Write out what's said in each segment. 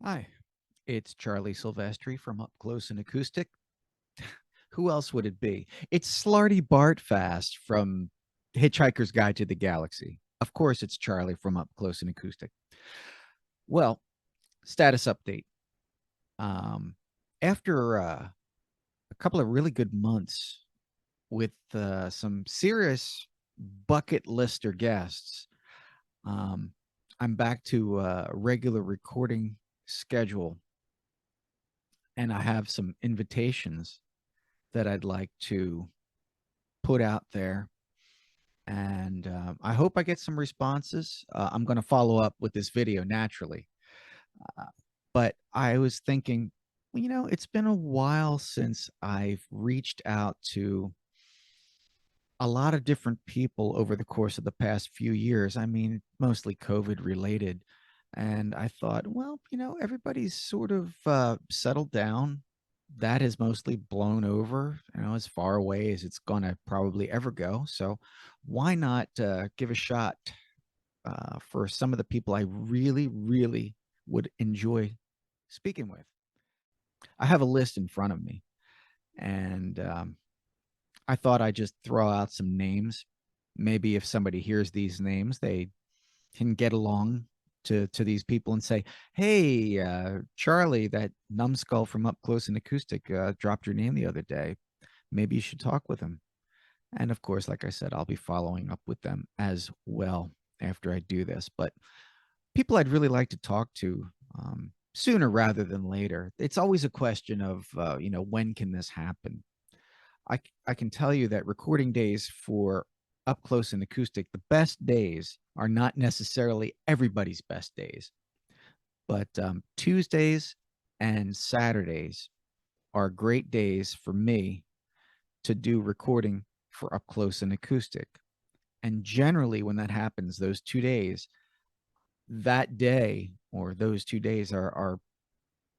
Hi, it's Charlie Silvestri from Up Close and Acoustic. Who else would it be? It's Slarty Bartfast from Hitchhiker's Guide to the Galaxy. Of course, it's Charlie from Up Close and Acoustic. Well, status update. Um, after a couple of really good months with some serious bucket lister guests, um, I'm back to a regular recording schedule, and I have some invitations that I'd like to put out there. And I hope I get some responses. I'm going to follow up with this video naturally. Uh, but I was thinking, well, it's been a while since I've reached out to a lot of different people over the course of the past few years. I mean, mostly COVID related. And I thought, well, everybody's sort of settled down. That has mostly blown over, as far away as it's going to probably ever go. So why not give a shot for some of the people I really, really would enjoy speaking with? I have a list in front of me, and I thought I'd just throw out some names. Maybe if somebody hears these names, they can get along to these people and say, "Hey, Charlie, that numbskull from Up Close and Acoustic dropped your name the other day. Maybe you should talk with him." And of course, like I said, I'll be following up with them as well after I do this. But people I'd really like to talk to sooner rather than later. It's always a question of, when can this happen? I can tell you that recording days for Up Close and Acoustic, the best days are not necessarily everybody's best days, but Tuesdays and Saturdays are great days for me to do recording for Up Close and Acoustic. And generally, when that happens, those 2 days, that day or those 2 days are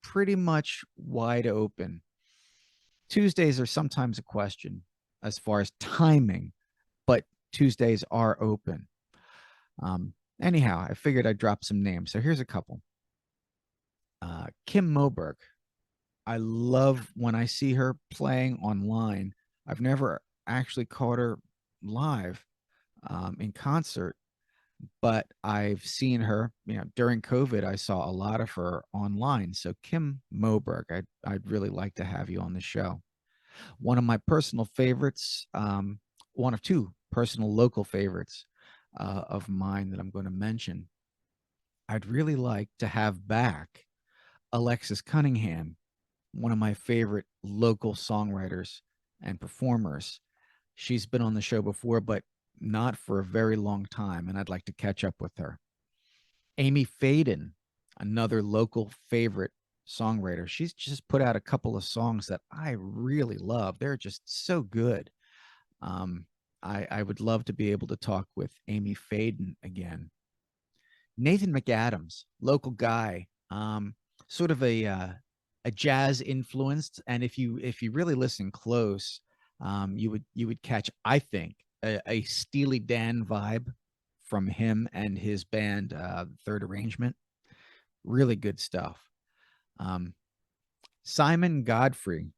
pretty much wide open. Tuesdays are sometimes a question as far as timing, but Tuesdays are open. Anyhow, I figured I'd drop some names. So here's a couple. Kim Moberg. I love when I see her playing online. I've never actually caught her live in concert, but I've seen her, during COVID, I saw a lot of her online. So Kim Moberg, I'd really like to have you on the show. One of my personal favorites, one of two personal local favorites of mine that I'm going to mention. I'd really like to have back Alexis Cunningham, one of my favorite local songwriters and performers. She's been on the show before, but not for a very long time, and I'd like to catch up with her. Amy Faden, another local favorite songwriter. She's just put out a couple of songs that I really love. They're just so good. Um, I would love to be able to talk with Amy Faden again. Nathan McAdams, local guy, sort of a jazz influenced, and if you really listen close, you would catch, I think, a Steely Dan vibe from him and his band, Third Arrangement. Really good stuff. Um, Simon Godfrey,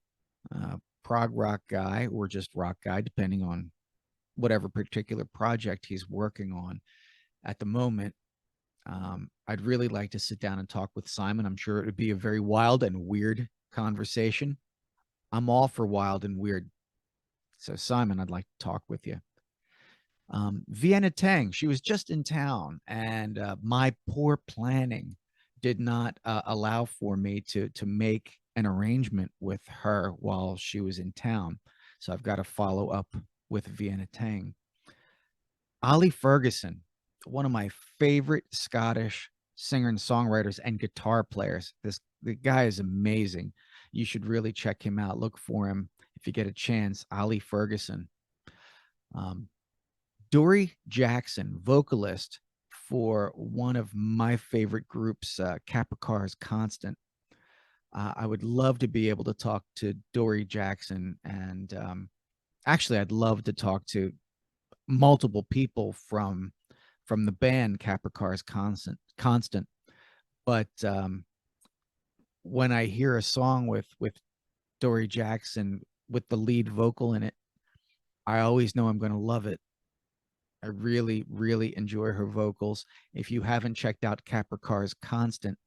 prog rock guy or just rock guy, depending on whatever particular project he's working on at the moment. I'd really like to sit down and talk with Simon. I'm sure it would be a very wild and weird conversation. I'm all for wild and weird. So, Simon, I'd like to talk with you. Vienna Tang, she was just in town, and my poor planning did not allow for me to make an arrangement with her while she was in town. So I've got to follow up with Vienna Tang. Ali Ferguson, one of my favorite Scottish singer and songwriters and guitar players. The guy is amazing. You should really check him out. Look for him if you get a chance. Ali Ferguson. Um, Dory Jackson, vocalist for one of my favorite groups, Capricar's Constant. I would love to be able to talk to Dory Jackson, and actually, I'd love to talk to multiple people from the band Capricar's Constant. But when I hear a song with Dory Jackson with the lead vocal in it, I always know I'm going to love it. I really, really enjoy her vocals. If you haven't checked out Capricar's Constant,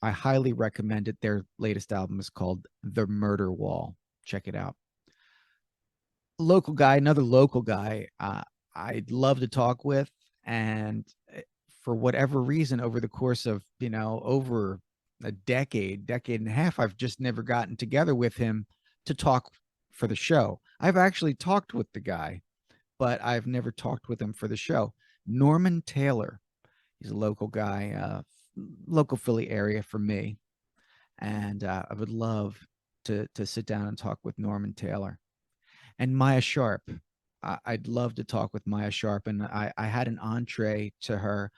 I highly recommend it. Their latest album is called The Murder Wall. Check it out. Local guy, another local guy, I'd love to talk with. And for whatever reason, over the course of, over a decade and a half, I've just never gotten together with him to talk for the show. I've actually talked with the guy, but I've never talked with him for the show. Norman Taylor, he's a local guy, local Philly area for me, and I would love to sit down and talk with Norman Taylor and Maya Sharp. I'd love to talk with Maya Sharp, and I had an entree to her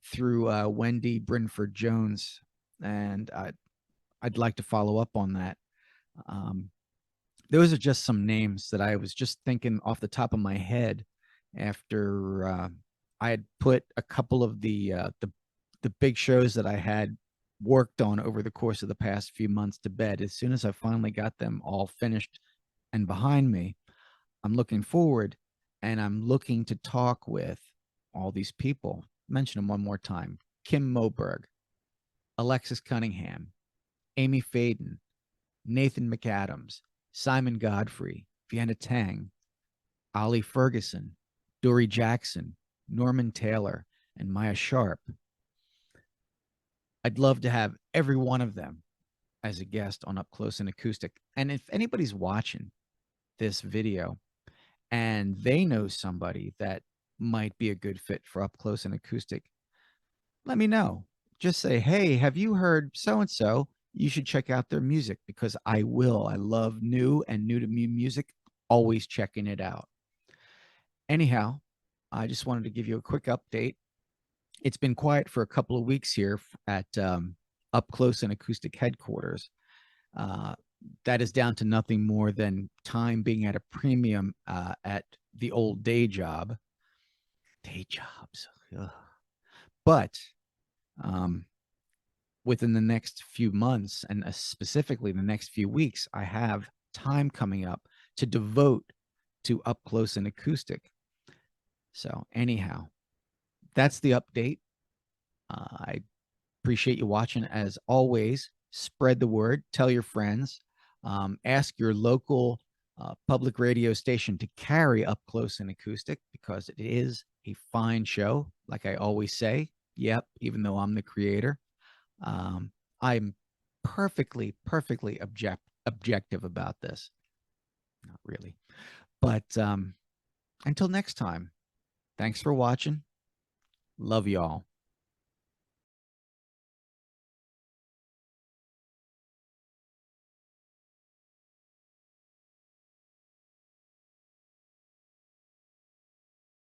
through Wendy Brinford Jones, and I'd like to follow up on that. Um, those are just some names that I was just thinking off the top of my head after I had put a couple of the big shows that I had worked on over the course of the past few months to bed. As soon as I finally got them all finished and behind me, I'm looking forward, and I'm looking to talk with all these people. Mention them one more time: Kim Moberg, Alexis Cunningham, Amy Faden, Nathan McAdams, Simon Godfrey, Vienna Tang, Ollie Ferguson, Dory Jackson, Norman Taylor, and Maya Sharp. I'd love to have every one of them as a guest on Up Close and Acoustic. And if anybody's watching this video and they know somebody that might be a good fit for Up Close and Acoustic, let me know. Just say, hey, have you heard so and so? You should check out their music, because I will. I love new and new to me music, always checking it out. Anyhow, I just wanted to give you a quick update. It's been quiet for a couple of weeks here at Up Close and Acoustic headquarters. Uh, that is down to nothing more than time being at a premium at the old day job. Day jobs. Ugh. But um, within the next few months, and specifically the next few weeks, I have time coming up to devote to Up Close and Acoustic. So anyhow, that's the update. I appreciate you watching. As always, spread the word, tell your friends, ask your local public radio station to carry Up Close and Acoustic, because it is a fine show. Like I always say, yep, even though I'm the creator, I'm perfectly objective about this. Not really. But until next time, thanks for watching. Love y'all.